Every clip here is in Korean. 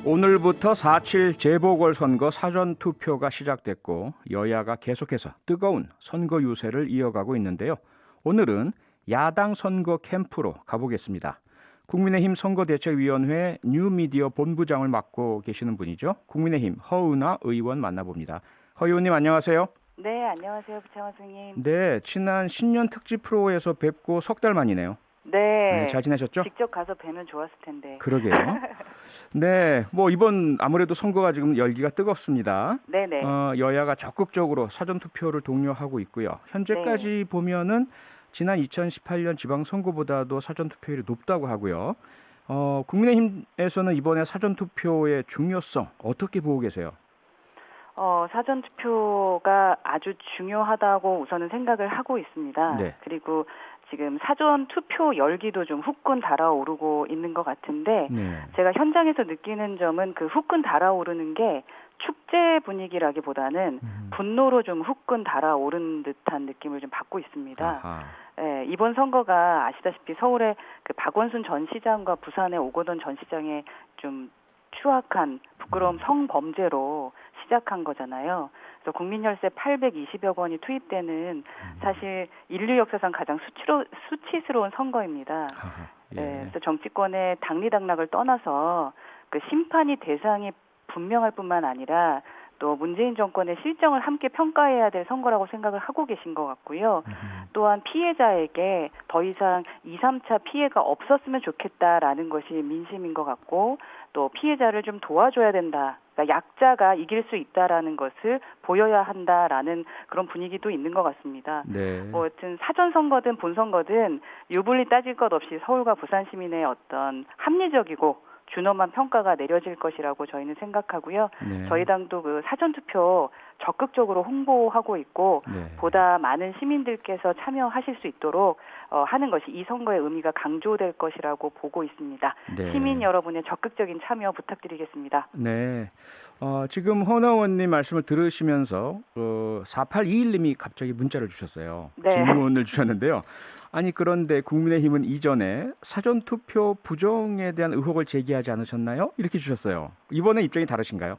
오늘부터 4.7 재보궐선거 사전투표가 시작됐고 여야가 계속해서 뜨거운 선거 유세를 이어가고 있는데요. 오늘은 야당 선거 캠프로 가보겠습니다. 국민의힘 선거대책위원회 뉴미디어 본부장을 맡고 계시는 분이죠. 국민의힘 허은하 의원 만나봅니다. 허 의원님 안녕하세요. 네, 안녕하세요. 부창원 선생님. 네, 지난 신년 특집 프로에서 뵙고 석 달 만이네요. 네. 잘 지내셨죠? 직접 가서 뵈면 좋았을 텐데. 그러게요. 네, 뭐 이번 아무래도 선거가 지금 열기가 뜨겁습니다. 네네. 여야가 적극적으로 사전투표를 독려하고 있고요. 현재까지 보면은 지난 2018년 지방선거보다도 사전투표율이 높다고 하고요. 국민의힘에서는 이번에 사전투표의 중요성 어떻게 보고 계세요? 사전투표가 아주 중요하다고 우선은 생각을 하고 있습니다. 네. 그리고 지금 사전투표 열기도 좀 후끈 달아오르고 있는 것 같은데 네. 제가 현장에서 느끼는 점은 그 후끈 달아오르는 게 축제 분위기라기보다는 분노로 좀 후끈 달아오른 듯한 느낌을 좀 받고 있습니다. 아하. 네, 이번 선거가 아시다시피 서울의 그 박원순 전 시장과 부산의 오거돈 전 시장의 좀 추악한 부끄러운 성범죄로 시작한 거잖아요. 그래서 국민열세 820여 건이 투입되는 사실 인류 역사상 가장 수치스러운 선거입니다. 아하. 예. 네, 그래서 정치권의 당리당락을 떠나서 그 심판이 대상이 분명할 뿐만 아니라 또 문재인 정권의 실정을 함께 평가해야 될 선거라고 생각을 하고 계신 것 같고요. 또한 피해자에게 더 이상 2, 3차 피해가 없었으면 좋겠다라는 것이 민심인 것 같고 또 피해자를 좀 도와줘야 된다. 그러니까 약자가 이길 수 있다라는 것을 보여야 한다라는 그런 분위기도 있는 것 같습니다. 네. 뭐 하여튼 사전선거든 본선거든 유불리 따질 것 없이 서울과 부산 시민의 어떤 합리적이고 준엄한 평가가 내려질 것이라고 저희는 생각하고요. 네. 저희 당도 그 사전투표 적극적으로 홍보하고 있고 네. 보다 많은 시민들께서 참여하실 수 있도록 하는 것이 이 선거의 의미가 강조될 것이라고 보고 있습니다. 네. 시민 여러분의 적극적인 참여 부탁드리겠습니다. 네. 지금 허은하 의원님 말씀을 들으시면서 4821님이 갑자기 문자를 주셨어요. 네. 질문을 주셨는데요. 아니 그런데 국민의힘은 이전에 사전투표 부정에 대한 의혹을 제기하지 않으셨나요? 이렇게 주셨어요. 이번에 입장이 다르신가요?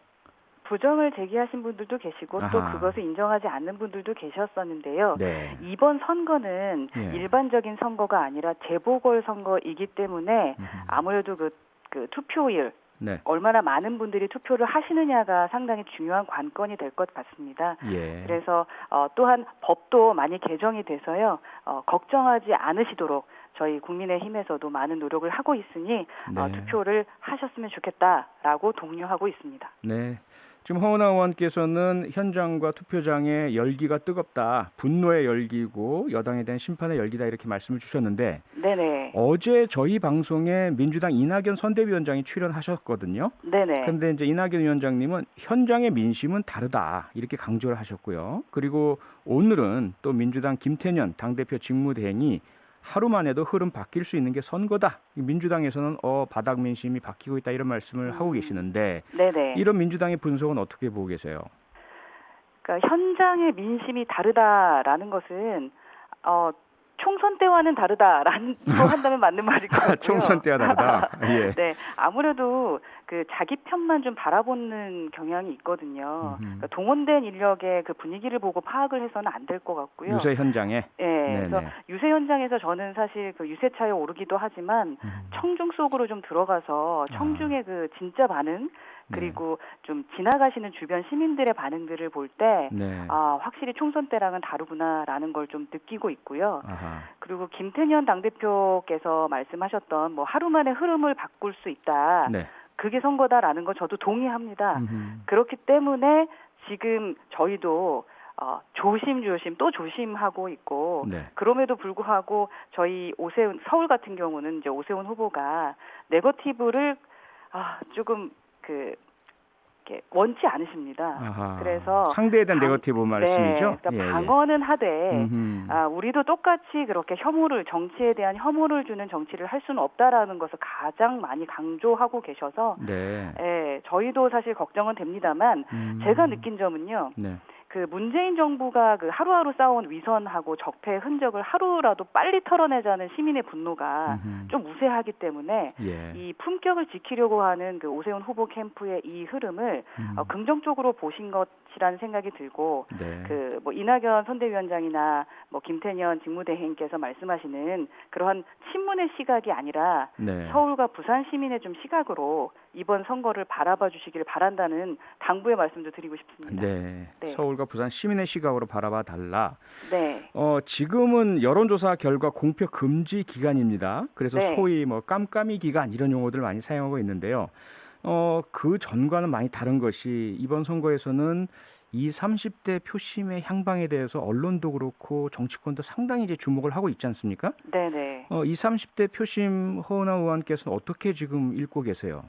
부정을 제기하신 분들도 계시고 또 아하. 그것을 인정하지 않는 분들도 계셨었는데요. 네. 이번 선거는 예. 일반적인 선거가 아니라 재보궐선거이기 때문에 아무래도 그 투표율 네. 얼마나 많은 분들이 투표를 하시느냐가 상당히 중요한 관건이 될 것 같습니다. 예. 그래서 또한 법도 많이 개정이 돼서요. 걱정하지 않으시도록 저희 국민의힘에서도 많은 노력을 하고 있으니 네. 투표를 하셨으면 좋겠다라고 독려하고 있습니다. 네. 지금 허은하 의원께서는 현장과 투표장의 열기가 뜨겁다. 분노의 열기고 여당에 대한 심판의 열기다 이렇게 말씀을 주셨는데 네네. 어제 저희 방송에 민주당 이낙연 선대위원장이 출연하셨거든요. 네네. 그런데 이제 이낙연 위원장님은 현장의 민심은 다르다 이렇게 강조를 하셨고요. 그리고 오늘은 또 민주당 김태년 당대표 직무대행이 하루만 해도 흐름 바뀔 수 있는 게 선거다. 민주당에서는 바닥 민심이 바뀌고 있다 이런 말씀을 하고 계시는데 네네. 이런 민주당의 분석은 어떻게 보고 계세요? 그러니까 현장의 민심이 다르다라는 것은 총선 때와는 다르다라는 거 한다면 맞는 말일 것 같고요. 총선 때와 다르다. 예. 네, 아무래도 그 자기 편만 좀 바라보는 경향이 있거든요. 그러니까 동원된 인력의 그 분위기를 보고 파악을 해서는 안 될 것 같고요. 유세 현장에. 네, 그래서 유세 현장에서 저는 사실 그 유세차에 오르기도 하지만 청중 속으로 좀 들어가서 청중의 그 진짜 반응 그리고 좀 지나가시는 주변 시민들의 반응들을 볼 때 확실히 총선 때랑은 다르구나라는 걸 좀 느끼고 있고요. 아하. 그리고 김태년 당대표께서 말씀하셨던 뭐 하루 만에 흐름을 바꿀 수 있다. 네. 그게 선거다라는 거 저도 동의합니다. 그렇기 때문에 지금 저희도 조심조심 또 조심하고 있고 네. 그럼에도 불구하고 저희 서울 같은 경우는 이제 오세훈 후보가 네거티브를 조금 이렇게 원치 않으십니다. 아하. 그래서 상대에 대한 네거티브 말씀이죠? 네, 그러니까 방어는 하되 음흠. 우리도 똑같이 그렇게 정치에 대한 혐오를 주는 정치를 할 수는 없다라는 것을 가장 많이 강조하고 계셔서 네. 저희도 사실 걱정은 됩니다만 제가 느낀 점은요. 네. 그 문재인 정부가 그 하루하루 쌓아온 위선하고 적폐의 흔적을 하루라도 빨리 털어내자는 시민의 분노가 좀 우세하기 때문에 예. 이 품격을 지키려고 하는 그 오세훈 후보 캠프의 이 흐름을 긍정적으로 보신 것이라는 생각이 들고 네. 그 뭐 이낙연 선대위원장이나 뭐 김태년 직무대행께서 말씀하시는 그러한 친문의 시각이 아니라 네. 서울과 부산 시민의 좀 시각으로 이번 선거를 바라봐 주시기를 바란다는 당부의 말씀도 드리고 싶습니다. 네. 네. 서울과 부산 시민의 시각으로 바라봐 달라. 네. 지금은 여론조사 결과 공표 금지 기간입니다. 그래서 네. 소위 뭐 깜깜이 기간 이런 용어들을 많이 사용하고 있는데요. 그 전과는 많이 다른 것이 이번 선거에서는 20, 30대 표심의 향방에 대해서 언론도 그렇고 정치권도 상당히 이제 주목을 하고 있지 않습니까? 네네. 20, 30대 표심 허은하 의원께서는 어떻게 지금 읽고 계세요?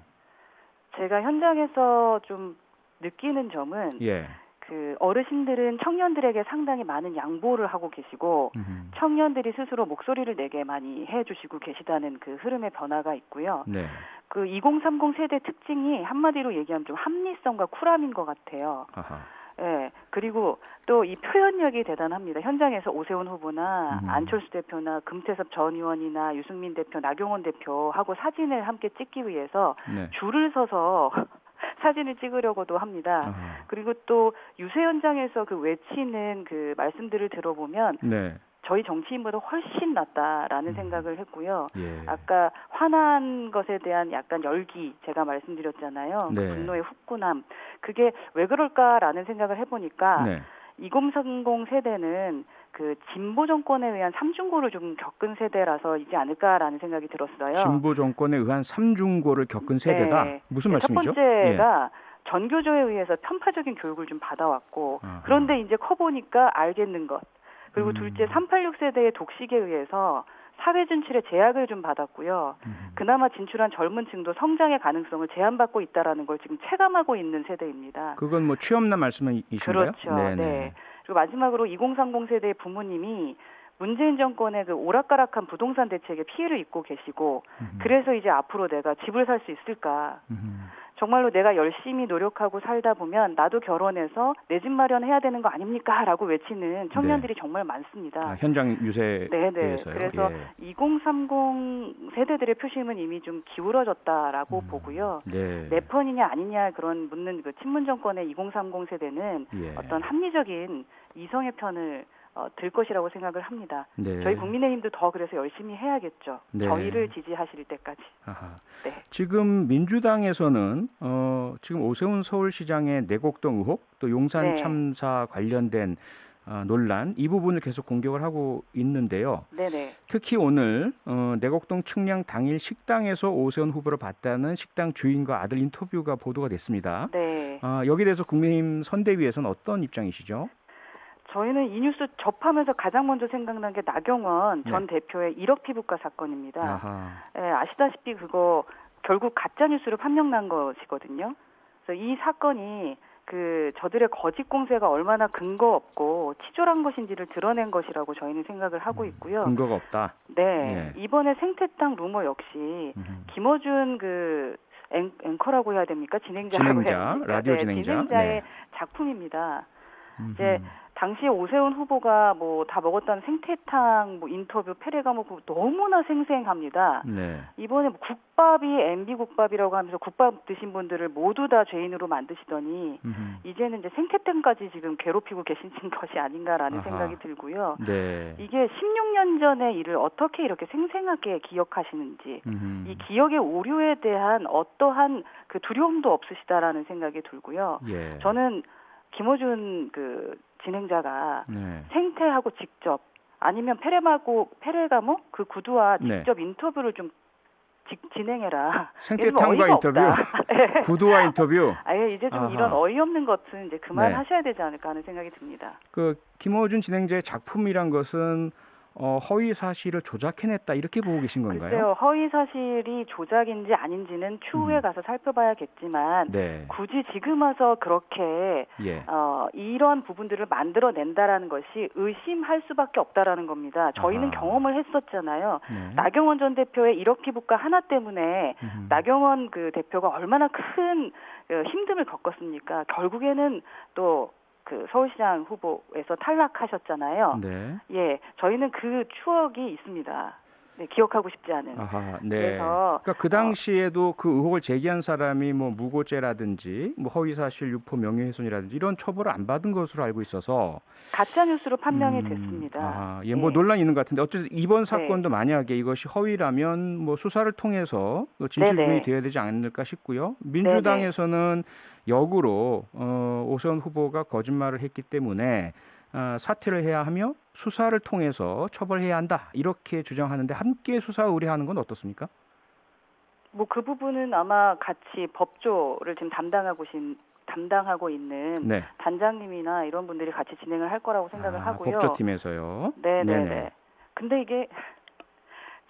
제가 현장에서 좀 느끼는 점은 예. 그 어르신들은 청년들에게 상당히 많은 양보를 하고 계시고 청년들이 스스로 목소리를 내게 많이 해주시고 계시다는 그 흐름의 변화가 있고요. 네. 그 2030 세대 특징이 한마디로 얘기하면 좀 합리성과 쿨함인 것 같아요. 아하. 예, 그리고 또 이 표현력이 대단합니다. 현장에서 오세훈 후보나 안철수 대표나 금태섭 전 의원이나 유승민 대표, 나경원 대표하고 사진을 함께 찍기 위해서 네. 줄을 서서 사진을 찍으려고도 합니다. 아하. 그리고 또 유세 현장에서 그 외치는 그 말씀들을 들어보면 네. 저희 정치인보다 훨씬 낫다라는 생각을 했고요. 예. 아까 화난 것에 대한 약간 열기 제가 말씀드렸잖아요. 네. 그 분노의 후끈함. 그게 왜 그럴까라는 생각을 해보니까 네. 2030 세대는 그 진보 정권에 의한 삼중고를 좀 겪은 세대라서이지 않을까라는 생각이 들었어요. 진보 정권에 의한 삼중고를 겪은 세대다. 네. 무슨 첫 말씀이죠? 번째가 전교조에 의해서 편파적인 교육을 좀 받아왔고 아하. 그런데 이제 커보니까 알겠는 것. 그리고 둘째 386 세대의 독식에 의해서 사회 진출에 제약을 좀 받았고요. 그나마 진출한 젊은 층도 성장의 가능성을 제한받고 있다라는 걸 지금 체감하고 있는 세대입니다. 그건 뭐 취업난 말씀이신가요? 그렇죠. 네. 그리고 마지막으로 2030 세대의 부모님이 문재인 정권의 그 오락가락한 부동산 대책에 피해를 입고 계시고 그래서 이제 앞으로 내가 집을 살 수 있을까. 정말로 내가 열심히 노력하고 살다 보면 나도 결혼해서 내 집 마련해야 되는 거 아닙니까? 라고 외치는 청년들이 정말 많습니다. 현장 유세에 네네. 대해서요? 그래서 예. 2030 세대들의 표심은 이미 좀 기울어졌다라고 보고요. 네. 내 편이냐 아니냐 그런 묻는 그 친문 정권의 2030 세대는 예. 어떤 합리적인 이성의 편을 들 것이라고 생각을 합니다. 네. 저희 국민의힘도 더 그래서 열심히 해야겠죠. 네. 저희를 지지하실 때까지. 아하. 네. 지금 민주당에서는 지금 오세훈 서울시장의 내곡동 의혹 또 용산 네. 참사 관련된 논란 이 부분을 계속 공격을 하고 있는데요. 네네. 특히 오늘 내곡동 측량 당일 식당에서 오세훈 후보를 봤다는 식당 주인과 아들 인터뷰가 보도가 됐습니다. 네. 여기에 대해서 국민의힘 선대위에서는 어떤 입장이시죠? 저희는 이 뉴스 접하면서 가장 먼저 생각난 게 나경원 전 대표의 1억 피부과 사건입니다. 아하. 예, 아시다시피 그거 결국 가짜 뉴스로 판명난 것이거든요. 그래서 이 사건이 그 저들의 거짓 공세가 얼마나 근거 없고 치졸한 것인지를 드러낸 것이라고 저희는 생각을 하고 있고요. 근거가 없다. 네, 이번에 생태땅 루머 역시 김어준 그 앵커라고 해야 됩니까? 진행자라고 해야 됩니까? 라디오 네, 진행자. 진행자의 작품입니다. 이제 당시에 오세훈 후보가 뭐 다 먹었다는 생태탕 뭐 인터뷰 패레가 뭐 너무나 생생합니다. 네. 이번에 뭐 국밥이 MB 국밥이라고 하면서 국밥 드신 분들을 모두 다 죄인으로 만드시더니 이제는 이제 생태탕까지 지금 괴롭히고 계신 것이 아닌가라는 생각이 들고요. 네. 이게 16년 전의 일을 어떻게 이렇게 생생하게 기억하시는지 이 기억의 오류에 대한 어떠한 그 두려움도 없으시다라는 생각이 들고요. 예. 저는 김어준 그 진행자가 네. 생태하고 직접 아니면 페레가모 그 구두와 네. 직접 인터뷰를 좀 진행해라. 생태탕과 인터뷰, 구두와 인터뷰. 아예 이제 좀 아하. 이런 어이없는 것은 이제 그만하셔야 네. 되지 않을까 하는 생각이 듭니다. 그 김어준 진행자의 작품이란 것은 허위 사실을 조작해냈다 이렇게 보고 계신 건가요? 글쎄요, 허위 사실이 조작인지 아닌지는 추후에 가서 살펴봐야겠지만 네. 굳이 지금 와서 그렇게 예. 이런 부분들을 만들어낸다라는 것이 의심할 수밖에 없다라는 겁니다. 저희는 아하. 경험을 했었잖아요. 네. 나경원 전 대표의 1억 피부과 하나 때문에 나경원 그 대표가 얼마나 큰 힘듦을 겪었습니까? 결국에는 또 그 서울시장 후보에서 탈락하셨잖아요. 네. 예, 저희는 그 추억이 있습니다. 네, 기억하고 싶지 않은. 아하, 네. 그래서 그러니까 그 당시에도 그 의혹을 제기한 사람이 뭐 무고죄라든지 뭐 허위사실 유포 명예훼손이라든지 이런 처벌을 안 받은 것으로 알고 있어서 가짜 뉴스로 판명이 됐습니다. 아, 예, 뭐 논란이 있는 것 같은데 어쨌든 이번 사건도 네. 만약에 이것이 허위라면 뭐 수사를 통해서 진실규명이 네네. 되어야 되지 않을까 싶고요. 민주당에서는 역으로 오세훈 후보가 거짓말을 했기 때문에 사퇴를 해야 하며 수사를 통해서 처벌해야 한다 이렇게 주장하는데 함께 수사 의뢰하는 건 어떻습니까? 뭐 그 부분은 아마 같이 법조를 지금 담당하고 있는 네. 단장님이나 이런 분들이 같이 진행을 할 거라고 생각을 하고요. 법조팀에서요. 네네네. 근데 이게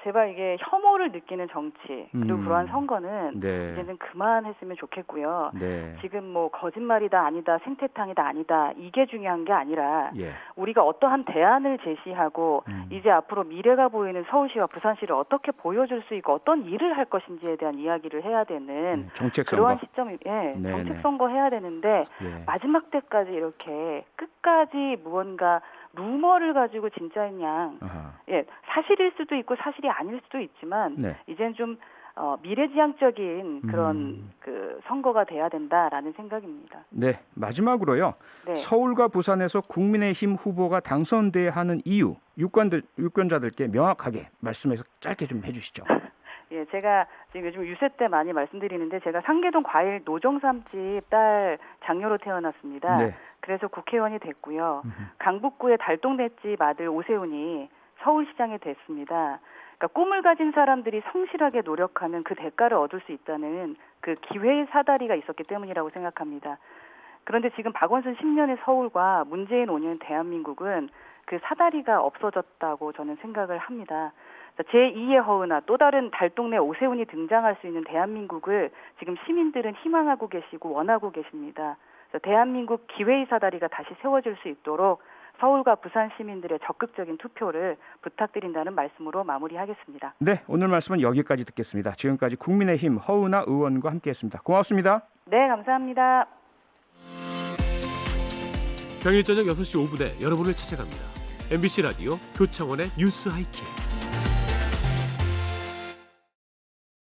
제발 이게 혐오를 느끼는 정치 그리고 그러한 선거는 네. 이제는 그만했으면 좋겠고요. 네. 지금 뭐 거짓말이다 아니다 생태탕이다 아니다 이게 중요한 게 아니라 예. 우리가 어떠한 대안을 제시하고 이제 앞으로 미래가 보이는 서울시와 부산시를 어떻게 보여줄 수 있고 어떤 일을 할 것인지에 대한 이야기를 해야 되는 정책 그러한 선거. 시점이 네네. 정책 선거 해야 되는데 예. 마지막 때까지 이렇게 끝까지 무언가 루머를 가지고 진짜인 양 아하. 예, 사실일 수도 있고 사실이 아닐 수도 있지만 네. 이제는 좀 미래지향적인 그런 그 선거가 돼야 된다라는 생각입니다. 네, 마지막으로요. 네. 서울과 서울과 부산에서 국민의힘 후보가 당선돼야 하는 이유 유권자들께 명확하게 말씀해서 짧게 좀 해주시죠. 예, 제가 지금 요즘 유세 때 많이 말씀드리는데 제가 상계동 과일 노정삼집 딸 장녀로 태어났습니다. 네. 그래서 국회의원이 됐고요. 강북구의 달동네집 아들 오세훈이 서울시장이 됐습니다. 그러니까 꿈을 가진 사람들이 성실하게 노력하면 그 대가를 얻을 수 있다는 그 기회의 사다리가 있었기 때문이라고 생각합니다. 그런데 지금 박원순 10년의 서울과 문재인 5년 대한민국은 그 사다리가 없어졌다고 저는 생각을 합니다. 제2의 허은아 또 다른 달동네 오세훈이 등장할 수 있는 대한민국을 지금 시민들은 희망하고 계시고 원하고 계십니다. 대한민국 기회의 사다리가 다시 세워질 수 있도록 서울과 부산 시민들의 적극적인 투표를 부탁드린다는 말씀으로 마무리하겠습니다. 네, 오늘 말씀은 여기까지 듣겠습니다. 지금까지 국민의힘 허은하 의원과 함께했습니다. 고맙습니다. 네, 감사합니다. 평일 저녁 6시 5분에 여러분을 찾아갑니다. MBC 라디오 표창원의 뉴스 하이킥.